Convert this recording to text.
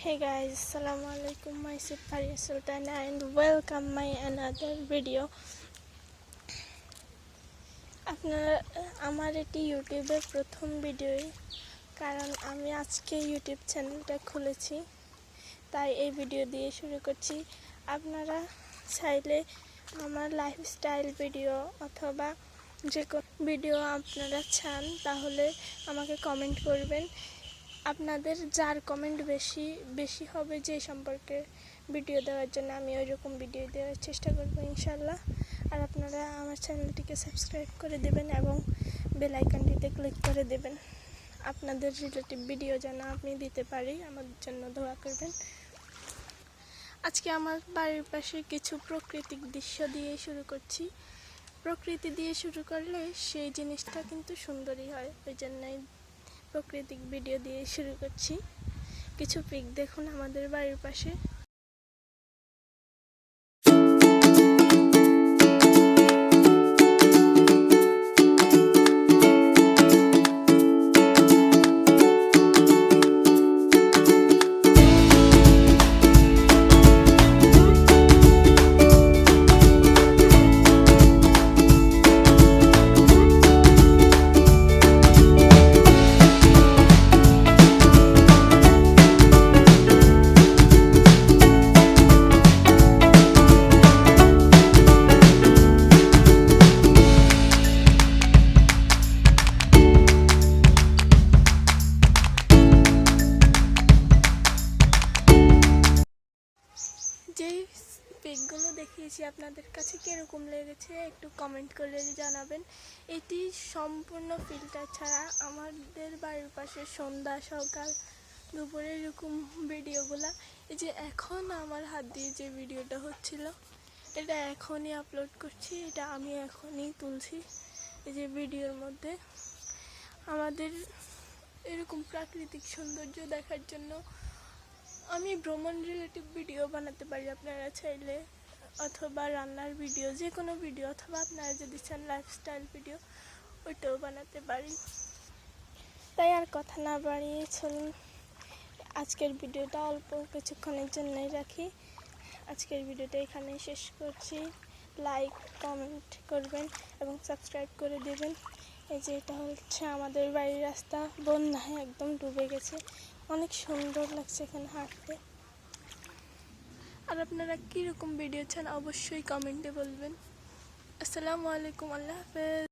Hey guys, Assalamualaikum. Myself Faria Sultan and welcome my another video. আপনারা আমার এটি ইউটিউবের প্রথম ভিডিওই, কারণ আমি আজকে ইউটিউব চ্যানেলটা খুলেছি, তাই এই ভিডিও দিয়ে শুরু করছি। আপনারা চাইলে আমার লাইফস্টাইল ভিডিও অথবা যে কোনো ভিডিও আপনারা চান তাহলে আমাকে কমেন্ট করবেন। আপনাদের যার কমেন্ট বেশি হবে যে সম্পর্কে ভিডিও দেওয়ার জন্য আমি ওই রকম ভিডিও দেওয়ার চেষ্টা করব ইনশাল্লাহ। আর আপনারা আমার চ্যানেলটিকে সাবস্ক্রাইব করে দেবেন এবং বেল আইকনটিতে ক্লিক করে দেবেন। আপনাদের রিলেটিভ ভিডিও যেন আপনি দিতে পারি, আমার জন্য দোয়া করবেন। আজকে আমার বাড়ির পাশে কিছু প্রাকৃতিক দৃশ্য দিয়ে শুরু করছি। প্রকৃতি দিয়ে শুরু করলে সেই জিনিসটা কিন্তু সুন্দরই হয়, ওই জন্যই প্রাকৃতিক ভিডিও দিয়ে শুরু করছি। কিছু পিক দেখুন আমাদের বাড়ির পাশে। যেই পিকগুলো দেখিয়েছি আপনাদের কাছে কীরকম লেগেছে একটু কমেন্ট করে জানাবেন। এটি সম্পূর্ণ ফিল্টার ছাড়া আমাদের বাড়ির পাশে সন্ধ্যা সকাল দুপুরে এরকম ভিডিওগুলো। এই যে এখন আমার হাত দিয়ে যে ভিডিওটা হচ্ছিল এটা এখনই আপলোড করছি, এটা আমি এখনই তুলছি। এই যে ভিডিওর মধ্যে আমাদের এরকম প্রাকৃতিক সৌন্দর্য দেখার জন্য আমি ভ্রমণ রিলেটিভ ভিডিও বানাতে পারি, আপনারা চাইলে, অথবা রান্নার ভিডিও, যে কোনো ভিডিও, অথবা আপনারা যদি চান লাইফস্টাইল ভিডিও ওইটাও বানাতে পারি। তাই আর কথা না বাড়িয়ে চলুন আজকের ভিডিওটা অল্প কিছুক্ষণের জন্যই রাখি। আজকের ভিডিওটা এখানে শেষ করছি। লাইক কমেন্ট করবেন এবং সাবস্ক্রাইব করে দেবেন। এই যে এটা হচ্ছে আমাদের বাড়ির রাস্তা, বন্যায় একদম ডুবে গেছে, অনেক সুন্দর লাগছে এখানে হাঁটতে। আর আপনারা কীরকম ভিডিও চান অবশ্যই কমেন্টে বলবেন। আসসালামু আলাইকুম, আল্লাহ হাফেজ।